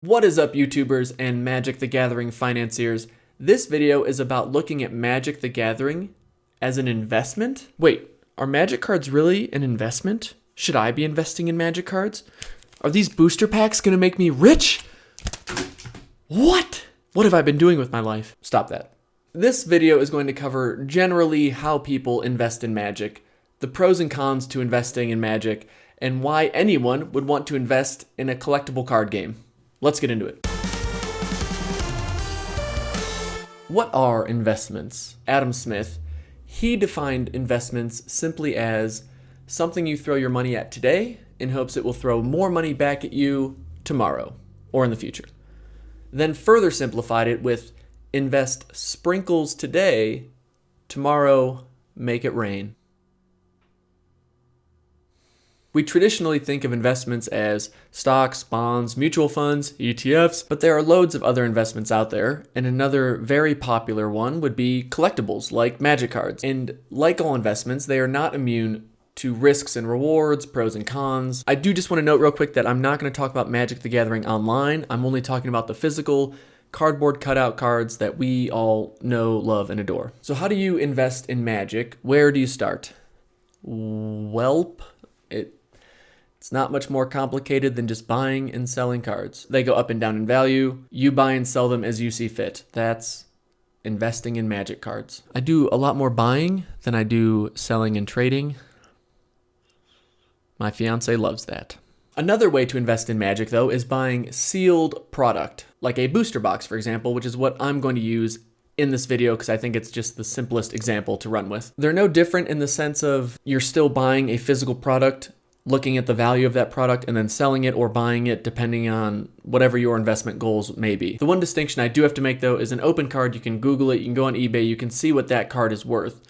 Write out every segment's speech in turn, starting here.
What is up, YouTubers and Magic the Gathering financiers? This video is about looking at Magic the Gathering as an investment. Wait, are Magic cards really an investment? Should I be investing in Magic cards? Are these booster packs gonna make me rich? What? What have I been doing with my life? Stop that. This video is going to cover generally how people invest in Magic, the pros and cons to investing in Magic, and why anyone would want to invest in a collectible card game. Let's get into it. What are investments? Adam Smith, he defined investments simply as something you throw your money at today in hopes it will throw more money back at you tomorrow or in the future. Then further simplified it with invest sprinkles today, tomorrow make it rain. We traditionally think of investments as stocks, bonds, mutual funds, ETFs, but there are loads of other investments out there, and another very popular one would be collectibles like Magic cards. And like all investments, they are not immune to risks and rewards, pros and cons. I do just want to note real quick that I'm not going to talk about Magic the Gathering online. I'm only talking about the physical cardboard cutout cards that we all know, love, and adore. So how do you invest in Magic? Where do you start? Welp. It's not much more complicated than just buying and selling cards. They go up and down in value. You buy and sell them as you see fit. That's investing in Magic cards. I do a lot more buying than I do selling and trading. My fiance loves that. Another way to invest in Magic, though, is buying sealed product, like a booster box, for example, which is what I'm going to use in this video because I think it's just the simplest example to run with. They're no different in the sense of you're still buying a physical product, looking at the value of that product and then selling it or buying it depending on whatever your investment goals may be. The one distinction I do have to make, though, is an open card. You can Google it, you can go on eBay, you can see what that card is worth.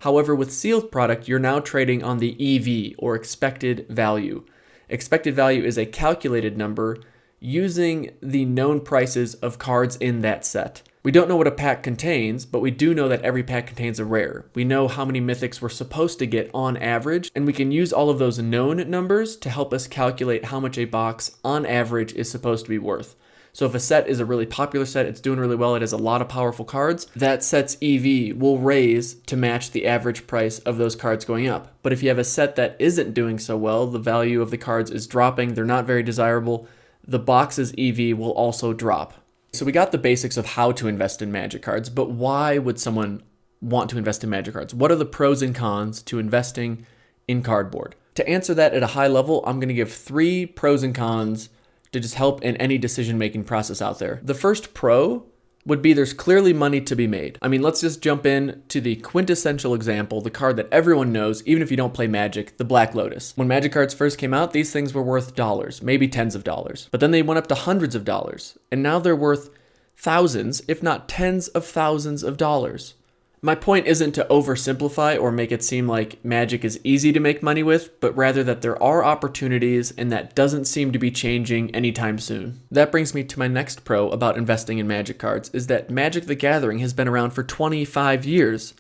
However, with sealed product, you're now trading on the EV, or expected value. Expected value is a calculated number using the known prices of cards in that set. We don't know what a pack contains, but we do know that every pack contains a rare. We know how many mythics we're supposed to get on average, and we can use all of those known numbers to help us calculate how much a box on average is supposed to be worth. So if a set is a really popular set, it's doing really well, it has a lot of powerful cards, that set's EV will raise to match the average price of those cards going up. But if you have a set that isn't doing so well, the value of the cards is dropping, they're not very desirable, the box's EV will also drop. So we got the basics of how to invest in Magic cards, but why would someone want to invest in Magic cards? What are the pros and cons to investing in cardboard? To answer that at a high level, I'm going to give 3 pros and cons to just help in any decision-making process out there. The first pro would be there's clearly money to be made. I mean, let's just jump in to the quintessential example, the card that everyone knows, even if you don't play Magic, the Black Lotus. When Magic cards first came out, these things were worth dollars, maybe tens of dollars. But then they went up to hundreds of dollars, and now they're worth thousands, if not tens of thousands of dollars. My point isn't to oversimplify or make it seem like Magic is easy to make money with, but rather that there are opportunities and that doesn't seem to be changing anytime soon. That brings me to my next pro about investing in Magic cards, is that Magic the Gathering has been around for 25 years,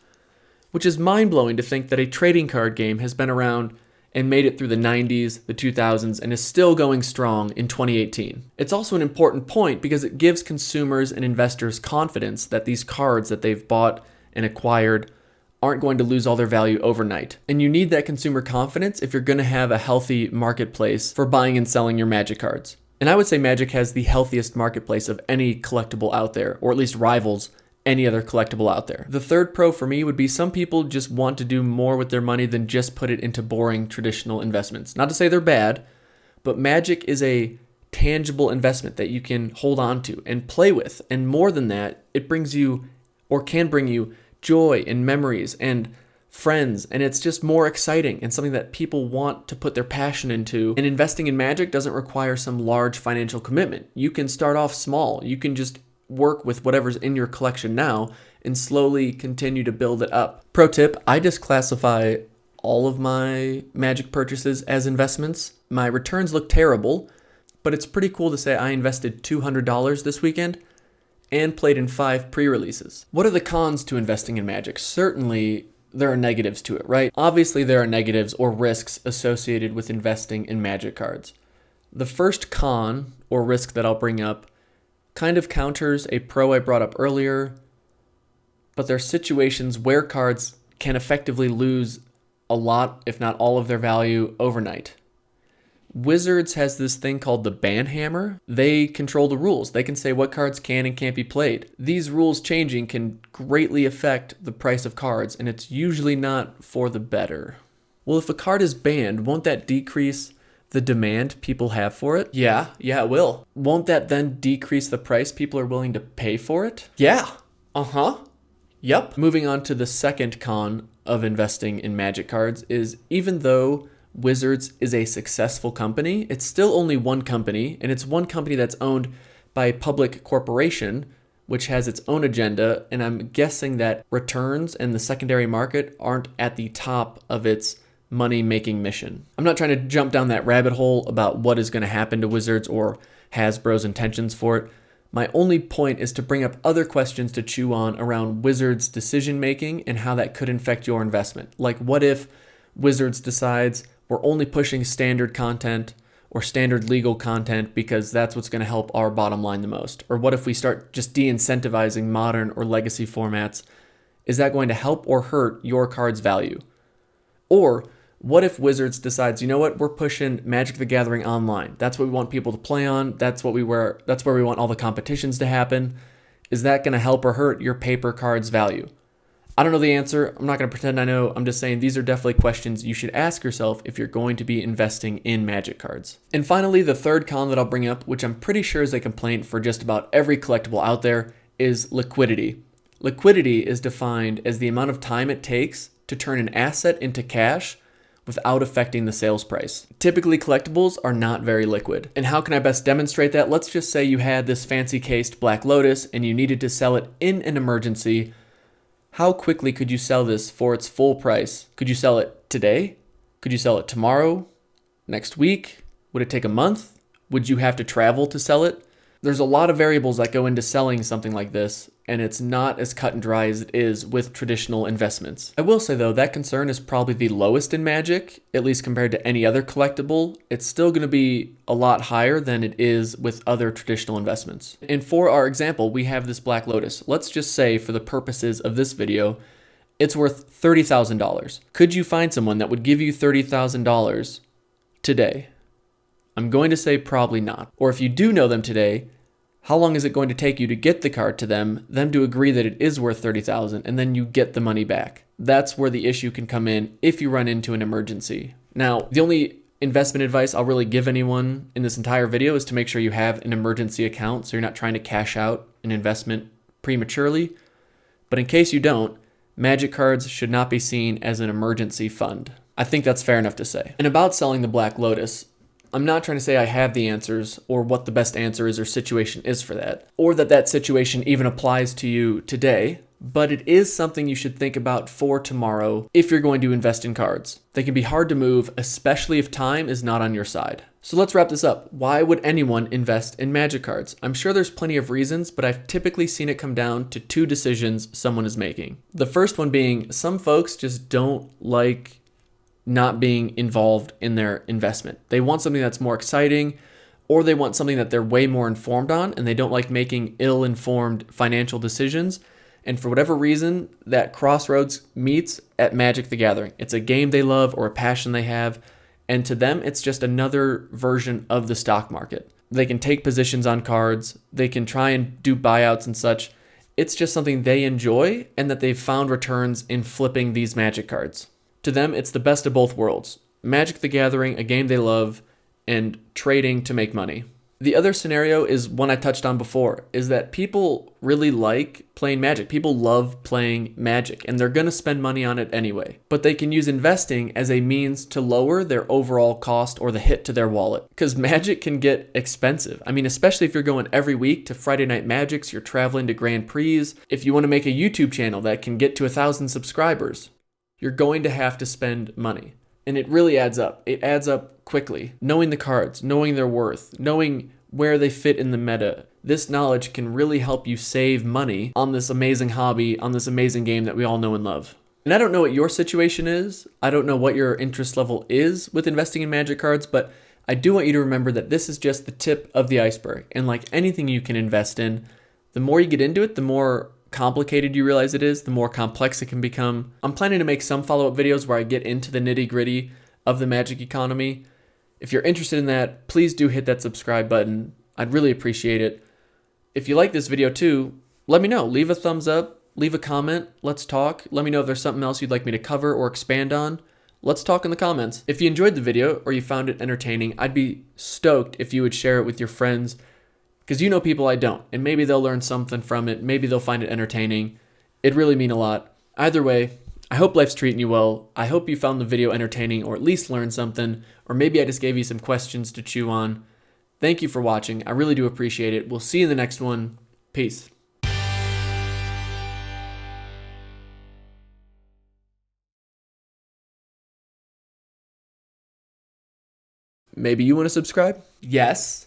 which is mind-blowing to think that a trading card game has been around and made it through the 90s, the 2000s, and is still going strong in 2018. It's also an important point because it gives consumers and investors confidence that these cards that they've bought and acquired aren't going to lose all their value overnight. And you need that consumer confidence if you're going to have a healthy marketplace for buying and selling your Magic cards. And I would say Magic has the healthiest marketplace of any collectible out there, or at least rivals any other collectible out there. The third pro for me would be some people just want to do more with their money than just put it into boring traditional investments. Not to say they're bad, but Magic is a tangible investment that you can hold on to and play with. And more than that, it brings you, or can bring you, joy and memories and friends, and it's just more exciting and something that people want to put their passion into. And investing in Magic doesn't require some large financial commitment. You can start off small. You can just work with whatever's in your collection now and slowly continue to build it up. Pro tip, I just classify all of my Magic purchases as investments. My returns look terrible, but it's pretty cool to say I invested $200 this weekend and played in 5 pre-releases. What are the cons to investing in Magic? Certainly, there are negatives to it, right? Obviously, there are negatives or risks associated with investing in Magic cards. The first con or risk that I'll bring up kind of counters a pro I brought up earlier, but there are situations where cards can effectively lose a lot, if not all of their value overnight. Wizards has this thing called the ban hammer. They control the rules. They can say what cards can and can't be played. These rules changing can greatly affect the price of cards, and it's usually not for the better. Well, if a card is banned, won't that decrease the demand people have for it? Yeah, it will. Won't that then decrease the price people are willing to pay for it? Yeah. Yep. Moving on to the second con of investing in Magic cards is, even though Wizards is a successful company, it's still only one company, and it's one company that's owned by a public corporation, which has its own agenda, and I'm guessing that returns and the secondary market aren't at the top of its money-making mission. I'm not trying to jump down that rabbit hole about what is going to happen to Wizards or Hasbro's intentions for it. My only point is to bring up other questions to chew on around Wizards' decision-making and how that could affect your investment. Like, what if Wizards decides we're only pushing standard content or standard legal content because that's what's going to help our bottom line the most? Or what if we start just de-incentivizing modern or legacy formats? Is that going to help or hurt your card's value? Or what if Wizards decides, you know what, we're pushing Magic the Gathering online. That's what we want people to play on. That's where we want all the competitions to happen. Is that going to help or hurt your paper card's value? I don't know the answer. I'm not going to pretend I know. I'm just saying these are definitely questions you should ask yourself if you're going to be investing in Magic cards. And finally, the third con that I'll bring up, which I'm pretty sure is a complaint for just about every collectible out there, is liquidity. Liquidity is defined as the amount of time it takes to turn an asset into cash without affecting the sales price. Typically, collectibles are not very liquid. And how can I best demonstrate that? Let's just say you had this fancy cased Black Lotus and you needed to sell it in an emergency. How quickly could you sell this for its full price? Could you sell it today? Could you sell it tomorrow? Next week? Would it take a month? Would you have to travel to sell it? There's a lot of variables that go into selling something like this, and it's not as cut and dry as it is with traditional investments. I will say though, that concern is probably the lowest in Magic, at least compared to any other collectible. It's still going to be a lot higher than it is with other traditional investments. And for our example, we have this Black Lotus. Let's just say, for the purposes of this video, it's worth $30,000. Could you find someone that would give you $30,000 today? I'm going to say probably not. Or if you do know them today, how long is it going to take you to get the card to them to agree that it is worth $30,000, and then you get the money back? That's where the issue can come in if you run into an emergency. Now, the only investment advice I'll really give anyone in this entire video is to make sure you have an emergency account so you're not trying to cash out an investment prematurely. But in case you don't, Magic cards should not be seen as an emergency fund. I think that's fair enough to say. And about selling the Black Lotus, I'm not trying to say I have the answers or what the best answer is or situation is for that, or that situation even applies to you today, but it is something you should think about for tomorrow if you're going to invest in cards. They can be hard to move, especially if time is not on your side. So let's wrap this up. Why would anyone invest in Magic cards? I'm sure there's plenty of reasons, but I've typically seen it come down to two decisions someone is making. The first one being, some folks just don't like not being involved in their investment. They want something that's more exciting, or they want something that they're way more informed on, and they don't like making ill-informed financial decisions. And for whatever reason, that crossroads meets at Magic the Gathering. It's a game they love or a passion they have, and to them, it's just another version of the stock market. They can take positions on cards, they can try and do buyouts and such. It's just something they enjoy, and that they've found returns in flipping these Magic cards. To them, it's the best of both worlds. Magic the Gathering, a game they love, and trading to make money. The other scenario is one I touched on before, is that people really like playing Magic. People love playing Magic, and they're going to spend money on it anyway. But they can use investing as a means to lower their overall cost or the hit to their wallet. Because Magic can get expensive. I mean, especially if you're going every week to Friday Night Magics, you're traveling to Grand Prix. If you want to make a YouTube channel that can get to 1,000 subscribers, you're going to have to spend money. And it really adds up. It adds up quickly. Knowing the cards, knowing their worth, knowing where they fit in the meta. This knowledge can really help you save money on this amazing hobby, on this amazing game that we all know and love. And I don't know what your situation is. I don't know what your interest level is with investing in Magic cards, but I do want you to remember that this is just the tip of the iceberg. And like anything you can invest in, the more you get into it, the more complicated you realize it is, the more complex it can become. I'm planning to make some follow-up videos where I get into the nitty-gritty of the magic economy. If you're interested in that, please do hit that subscribe button. I'd really appreciate it. If you like this video too, let me know. Leave a thumbs up, leave a comment, let's talk. Let me know if there's something else you'd like me to cover or expand on. Let's talk in the comments. If you enjoyed the video or you found it entertaining, I'd be stoked if you would share it with your friends, because you know people I don't, and maybe they'll learn something from it. Maybe they'll find it entertaining. It'd really mean a lot. Either way, I hope life's treating you well. I hope you found the video entertaining or at least learned something, or maybe I just gave you some questions to chew on. Thank you for watching. I really do appreciate it. We'll see you in the next one. Peace. Maybe you want to subscribe? Yes.